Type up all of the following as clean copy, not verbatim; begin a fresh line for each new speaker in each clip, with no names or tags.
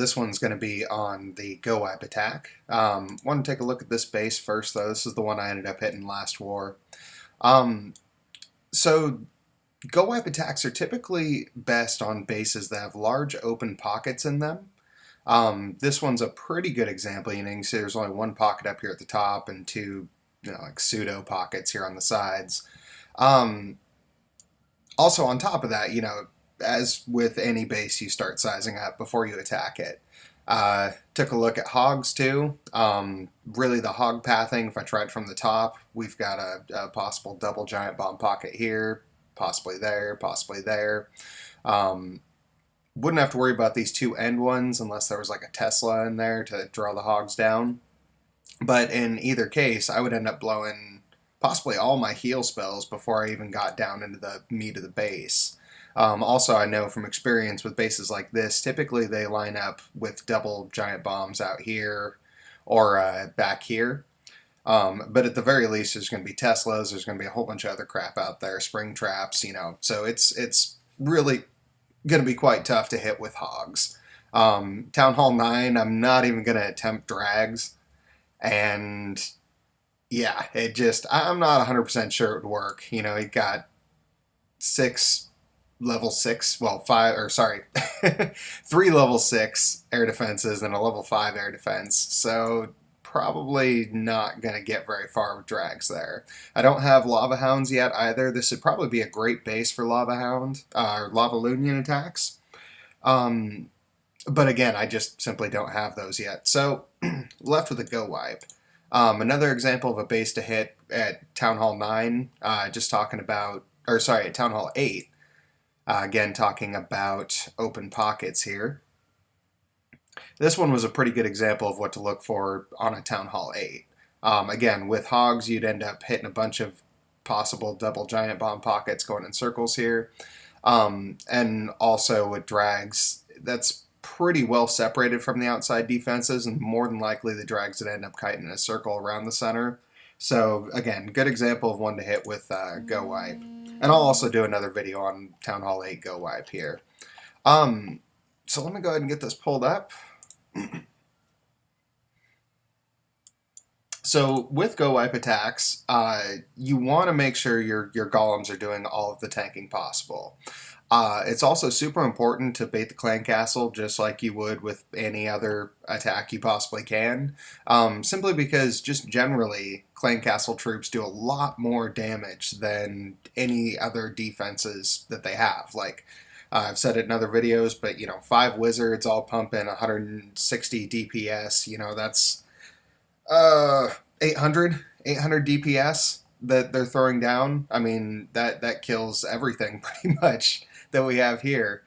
This one's going to be on the gowipe attack. Want to take a look at this base first, though. This is the one I ended up hitting last war. So gowipe attacks are typically best on bases that have large open pockets in them. This one's a pretty good example. You can see there's only one pocket up here at the top and two, like pseudo pockets here on the sides. Also on top of that, as with any base, you start sizing up before you attack it. Took a look at hogs too. Really the hog pathing, if I tried from the top, we've got a possible double giant bomb pocket here, possibly there, possibly there. Wouldn't have to worry about these two end ones unless there was like a Tesla in there to draw the hogs down. But in either case, I would end up blowing possibly all my heal spells before I even got down into the meat of the base. Also, I know from experience with bases like this, typically they line up with double giant bombs out here or back here. But at the very least, there's going to be Teslas, there's going to be a whole bunch of other crap out there, spring traps, so it's really going to be quite tough to hit with hogs. Town Hall 9, I'm not even going to attempt drags, and yeah, I'm not 100% sure it would work. He got three level 6 air defenses and a level 5 air defense, so probably not going to get very far with drags there. I don't have Lava Hounds yet either. This would probably be a great base for Lava Hound, or Lava Loonian attacks. But again, I just simply don't have those yet. So, left with a gowipe. Another example of a base to hit at Town Hall 9, at Town Hall 8. Again, talking about open pockets here. This one was a pretty good example of what to look for on a Town Hall 8. Again, with hogs, you'd end up hitting a bunch of possible double giant bomb pockets going in circles here. And also with drags, that's pretty well separated from the outside defenses, and more than likely the drags would end up kiting in a circle around the center. So again, good example of one to hit with gowipe. And I'll also do another video on Town Hall 8 gowipe here. So let me go ahead and get this pulled up. So with gowipe attacks, you want to make sure your golems are doing all of the tanking possible. It's also super important to bait the clan castle just like you would with any other attack you possibly can. Simply because just generally, clan castle troops do a lot more damage than any other defenses that they have. Like, I've said it in other videos, but 5 wizards all pumping 160 DPS, that's 800 DPS that they're throwing down. I mean, that kills everything pretty much that we have here.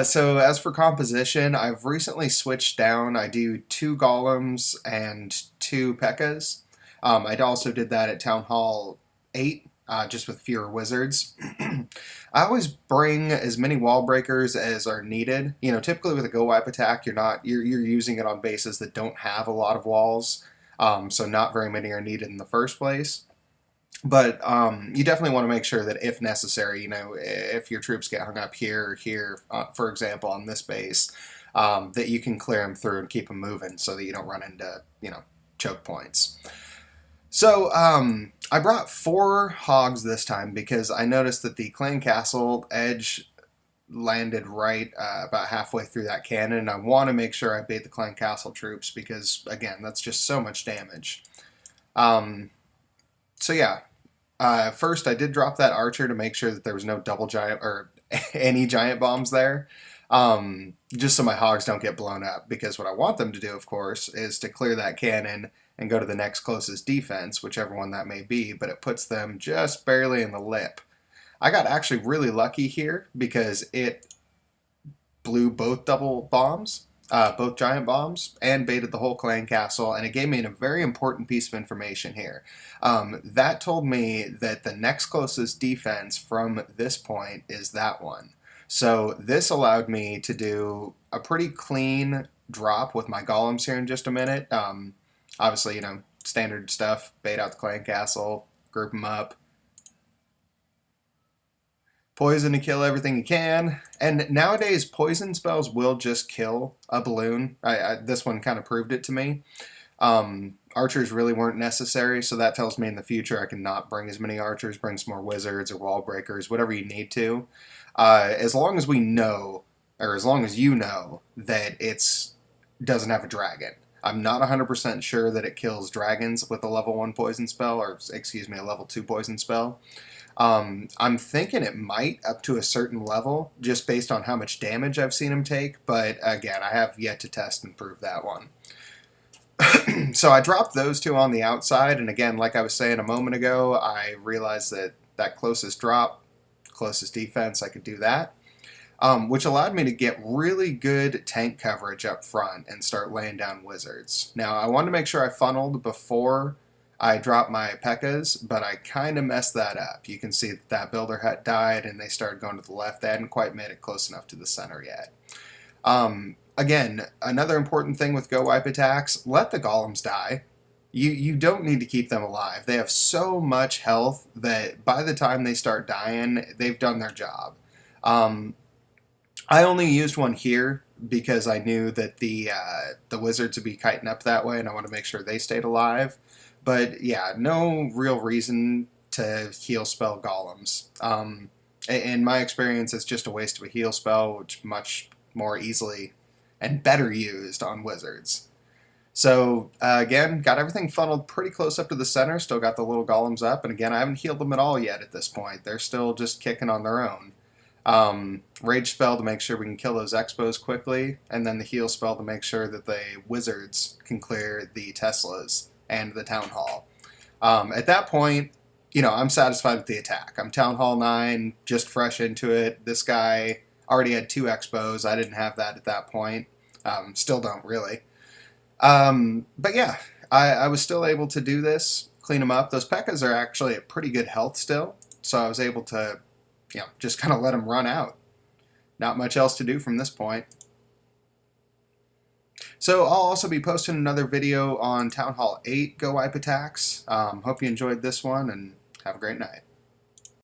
So as for composition, I've recently switched down. I do 2 golems and 2 P.E.K.K.A.s. I also did that at Town Hall 8, just with fewer wizards. I always bring as many wall breakers as are needed. Typically with a gowipe attack, you're using it on bases that don't have a lot of walls, so not very many are needed in the first place. But you definitely want to make sure that if necessary, if your troops get hung up here or here, for example, on this base, that you can clear them through and keep them moving so that you don't run into, choke points. So I brought 4 hogs this time because I noticed that the clan castle edge landed right about halfway through that cannon, and I want to make sure I bait the clan castle troops because, again, that's just so much damage. So yeah, first I did drop that archer to make sure that there was no double giant or any giant bombs there, just so my hogs don't get blown up, because what I want them to do, of course, is to clear that cannon and go to the next closest defense, whichever one that may be, but it puts them just barely in the lip. I got actually really lucky here because it blew both double bombs, both giant bombs, and baited the whole clan castle, and it gave me a very important piece of information here. That told me that the next closest defense from this point is that one. So this allowed me to do a pretty clean drop with my golems here in just a minute. Obviously, standard stuff, bait out the clan castle, group them up, Poison to kill everything you can. And nowadays, poison spells will just kill a balloon. This one kind of proved it to me. Archers really weren't necessary, so that tells me in the future I can not bring as many archers, bring some more wizards or wall breakers, whatever you need to. As long as we know, or as long as you know, that it's doesn't have a dragon. I'm not 100% sure that it kills dragons with a level 1 poison spell, or excuse me, a level 2 poison spell. I'm thinking it might up to a certain level, just based on how much damage I've seen him take, but again, I have yet to test and prove that one. So I dropped those two on the outside, and again, like I was saying a moment ago, I realized that that closest drop, closest defense, I could do that. Which allowed me to get really good tank coverage up front and start laying down wizards. Now, I wanted to make sure I funneled before I dropped my P.E.K.K.A.s, but I kind of messed that up. You can see that that builder hut died and they started going to the left. They hadn't quite made it close enough to the center yet. Again, another important thing with gowipe attacks, let the golems die. You don't need to keep them alive. They have so much health that by the time they start dying, they've done their job. I only used one here because I knew that the wizards would be kiting up that way, and I want to make sure they stayed alive. But yeah, no real reason to heal spell golems. In my experience, it's just a waste of a heal spell, which much more easily and better used on wizards. So again, got everything funneled pretty close up to the center. Still got the little golems up, and again, I haven't healed them at all yet at this point. They're still just kicking on their own. Rage spell to make sure we can kill those expos quickly, and then the heal spell to make sure that the wizards can clear the Teslas and the Town Hall. At that point, you know, I'm satisfied with the attack. I'm Town Hall 9, just fresh into it. This guy already had 2 expos. I didn't have that at that point. Still don't really. But yeah, I was still able to do this, clean them up. Those P.E.K.K.A.s are actually at pretty good health still, so I was able to, you know, just kind of let them run out. Not much else to do from this point. So I'll also be posting another video on Town Hall 8 gowipe attacks. Hope you enjoyed this one, and have a great night.